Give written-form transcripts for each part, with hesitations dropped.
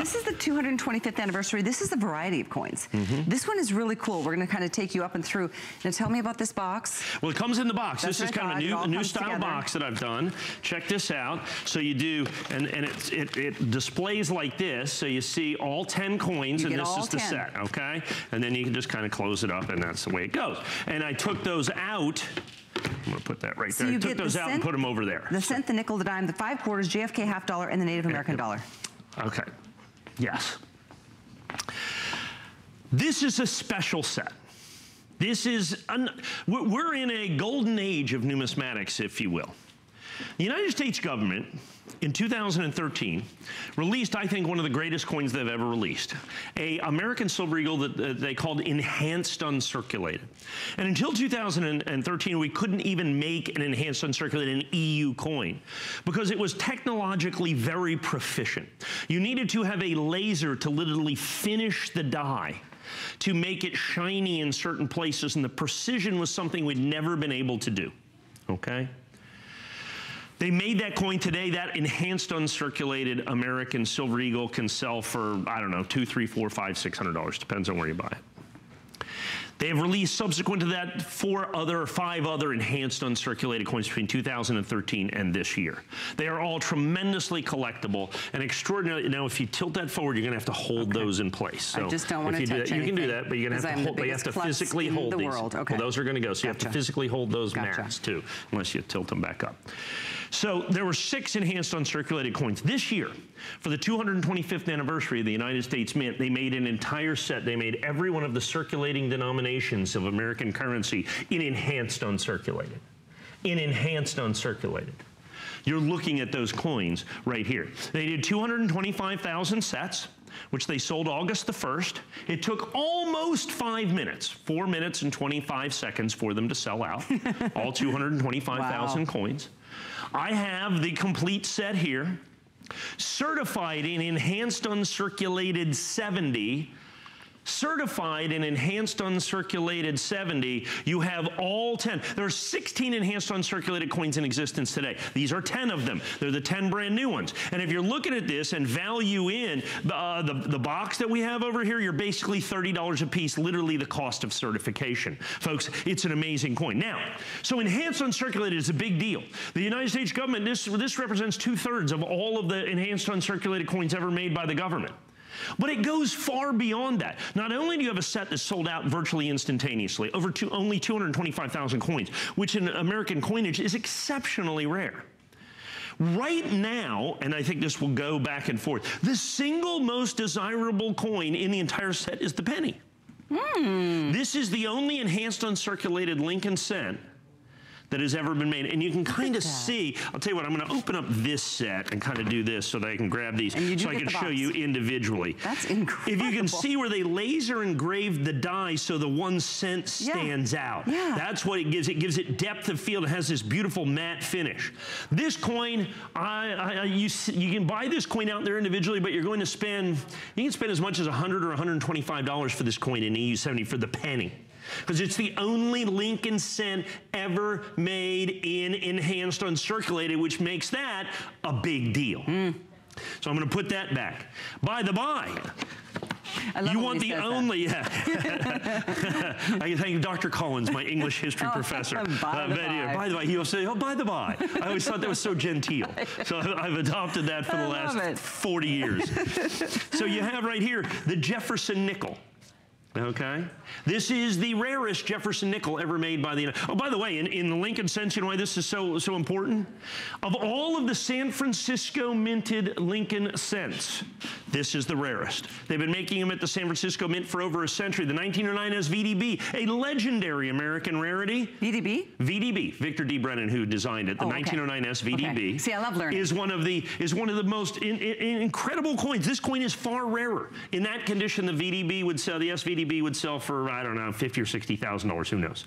This is the 225th anniversary. This is the variety of coins. This one is really cool. We're gonna kind of take you up and through. Now tell me about this box. Well, it comes in the box. That's this is kind of a new style box that I've done. Check this out. So you do, and it displays like this. So you see all 10 coins, and this is the set, okay? And then you can just kind of close it up, and that's the way it goes. And I took those out. I'm gonna put that right there. I took those out and put them over there. The cent, the nickel, the dime, the 5 quarters, JFK half dollar, and the Native American dollar. Okay, yes. This is a special set. This is, we're in a golden age of numismatics, if you will. The United States government, in 2013, released, I think, one of the greatest coins they've ever released. A American silver eagle that they called enhanced uncirculated. And until 2013, we couldn't even make an enhanced uncirculated, an EU coin, because it was technologically very proficient. You needed to have a laser to literally finish the die, to make it shiny in certain places, and the precision was something we'd never been able to do, okay? They made that coin today. That enhanced uncirculated American silver eagle can sell for, I don't know, $200, $300, $400, $500, $600, depends on where you buy it. They have released, subsequent to that, 5 other enhanced uncirculated coins between 2013 and this year. They are all tremendously collectible and extraordinary. Now, if you tilt that forward, you're gonna have to hold those in place. So I just don't want to touch anything. You can do that, but you're gonna have to hold, but you have to physically hold these. Well, those are gonna go, so you have to physically hold those mats too, unless you tilt them back up. So there were 6 enhanced uncirculated coins. This year, for the 225th anniversary of the United States Mint, they made an entire set. They made every one of the circulating denominations of American currency in enhanced uncirculated. In enhanced uncirculated. You're looking at those coins right here. They did 225,000 sets, which they sold August the 1st. It took almost 5 minutes, 4 minutes and 25 seconds for them to sell out, all 225,000 coins. I have the complete set here, certified in enhanced uncirculated 70, certified in enhanced uncirculated 70, you have all 10. There are 16 enhanced uncirculated coins in existence today. These are 10 of them. They're the 10 brand new ones. And if you're looking at this and value in the box that we have over here, you're basically $30 a piece, literally the cost of certification. Folks, it's an amazing coin. Now, so enhanced uncirculated is a big deal. The United States government, this represents 2/3 of all of the enhanced uncirculated coins ever made by the government. But it goes far beyond that. Not only do you have a set that's sold out virtually instantaneously, only 225,000 coins, which in American coinage is exceptionally rare. Right now, and I think this will go back and forth, the single most desirable coin in the entire set is the penny. This is the only enhanced uncirculated Lincoln cent that has ever been made. And you can kind of see, I'll tell you what, I'm gonna open up this set and kind of do this so that I can grab these so I can show you individually. That's incredible. If you can see where they laser engraved the die so the 1 cent stands out. That's what it gives. It gives it depth of field. It has this beautiful matte finish. This coin, you can buy this coin out there individually, but you're going to spend, you can spend as much as $100 or $125 for this coin in EU70 for the penny. Because it's the only Lincoln cent ever made in enhanced uncirculated, which makes that a big deal. So I'm going to put that back. By the by, you want the only, I can thank Dr. Collins, my English history professor. By the way, he'll say, oh, by the by. I always thought that was so genteel. So I've adopted that for the last 40 years. So you have right here the Jefferson nickel. Okay, this is the rarest Jefferson nickel ever made by the. Oh, by the way, in the Lincoln cents, you know why this is so important? Of all of the San Francisco minted Lincoln cents, this is the rarest. They've been making them at the San Francisco Mint for over a century. The 1909 SVDB, a legendary American rarity. VDB? VDB. Victor D. Brennan, who designed it. The 1909 SVDB. See, I love learning. Is one of the most incredible coins. This coin is far rarer. In that condition, the VDB would sell. The SVDB would sell for, I don't know, $50,000 or $60,000, who knows.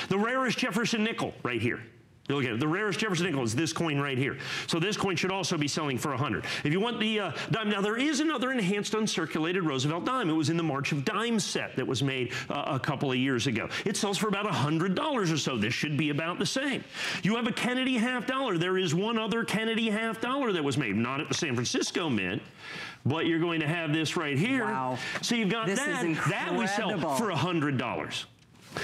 The rarest Jefferson nickel right here. Look at it. The rarest Jefferson nickel is this coin right here. So this coin should also be selling for $100. If you want the dime, now there is another enhanced uncirculated Roosevelt dime. It was in the March of Dimes set that was made a couple of years ago. It sells for about $100 or so. This should be about the same. You have a Kennedy half dollar. There is one other Kennedy half dollar that was made, not at the San Francisco Mint, but you're going to have this right here. Wow. So you've got this that. Is incredible. That we sell for $100.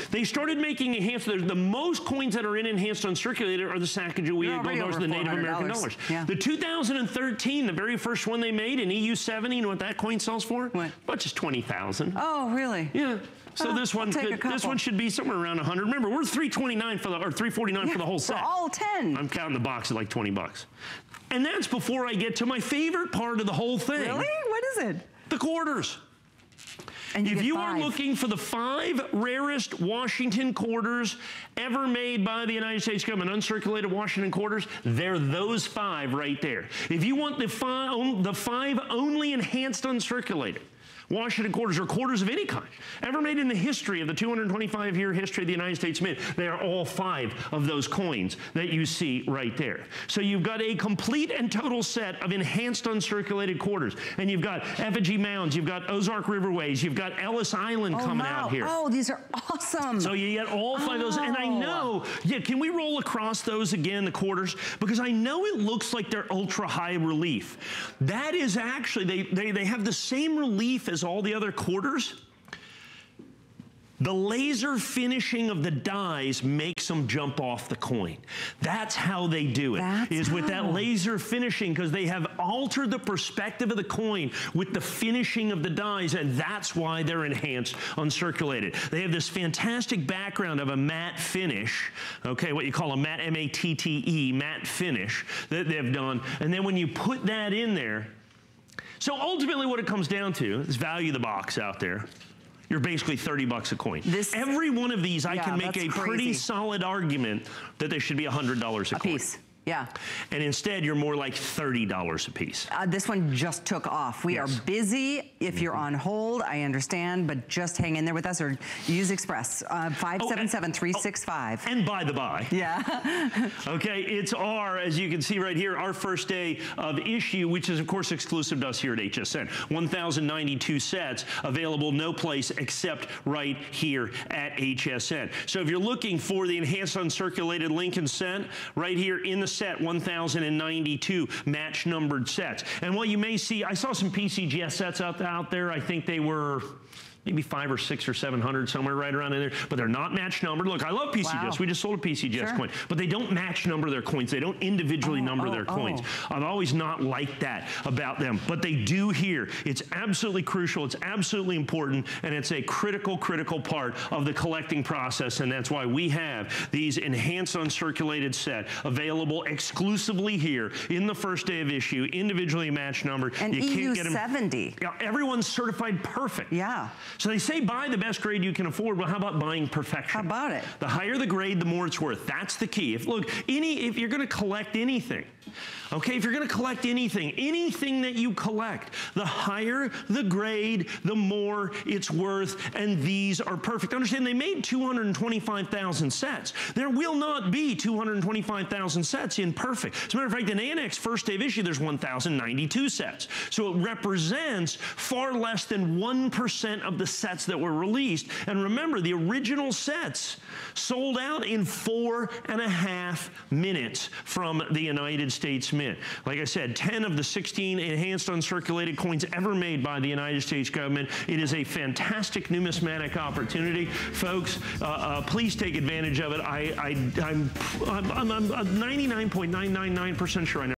They started making enhanced, the most coins that are in enhanced uncirculated are the Sacagawea gold dollars, the Native American dollars. Yeah. The 2013, the very first one they made in EU70, you know what that coin sells for? What? About just $20,000. Oh, really? Yeah. So this one should be somewhere around 100. Remember, we're $329 for the, or $349 for the whole set. For all 10. I'm counting the box at like 20 bucks. And that's before I get to my favorite part of the whole thing. Really? What is it? The quarters. And if you are looking for the 5 rarest Washington quarters ever made by the United States government, uncirculated Washington quarters, they're those 5 right there. If you want the 5 only enhanced uncirculated Washington quarters, or quarters of any kind, ever made in the history of the 225-year history of the United States Mint, they are all 5 of those coins that you see right there. So you've got a complete and total set of enhanced uncirculated quarters. And you've got effigy mounds, you've got Ozark Riverways, you've got Ellis Island coming out here. Oh, these are awesome. So you get all 5 of those. And I know, yeah, can we roll across those again, the quarters? Because I know it looks like they're ultra high relief. That is actually, they have the same relief as all the other quarters. The laser finishing of the dies makes them jump off the coin. That's how they do it, with that laser finishing, because they have altered the perspective of the coin with the finishing of the dies, and that's why they're enhanced uncirculated. They have this fantastic background of a matte finish, okay, what you call a matte, M-A-T-T-E, matte finish that they've done, and then when you put that in there, so ultimately what it comes down to is value the box out there. You're basically 30 bucks a coin. Every one of these, I can make a pretty solid argument that they should be $100 a coin. Piece. Yeah. And instead, you're more like $30 a piece. This one just took off. We are busy. If you're on hold, I understand, but just hang in there with us or use Express, 577-365. And by the by. Yeah. Okay, it's as you can see right here, our first day of issue, which is, of course, exclusive to us here at HSN. 1,092 sets available no place except right here at HSN. So if you're looking for the enhanced uncirculated Lincoln set, right here in the set, 1,092 match numbered sets. And what you may see, I saw some PCGS sets out there. I think they were maybe 500 or 600 or 700, somewhere right around in there, but they're not match numbered. Look, I love PCGS. Wow. We just sold a PCGS coin, but they don't match number their coins. They don't individually number their coins. I've always not liked that about them, but they do here. It's absolutely crucial. It's absolutely important, and it's a critical part of the collecting process, and that's why we have these enhanced uncirculated set available exclusively here in the first day of issue, individually match numbered. And EU70. Yeah, everyone's certified perfect. Yeah. So they say buy the best grade you can afford. Well, how about buying perfection? How about it? The higher the grade, the more it's worth. That's the key. If you're going to collect anything, okay, if you're going to collect anything that you collect, the higher the grade, the more it's worth, and these are perfect. Understand, they made 225,000 sets. There will not be 225,000 sets in perfect. As a matter of fact, in Annex first day of issue, there's 1,092 sets. So it represents far less than 1% of the sets that were released. And remember, the original sets sold out in 4.5 minutes from the United States Mint. Like I said, 10 of the 16 enhanced uncirculated coins ever made by the United States government. It is a fantastic numismatic opportunity. Folks, please take advantage of it. I'm 99.999% sure I know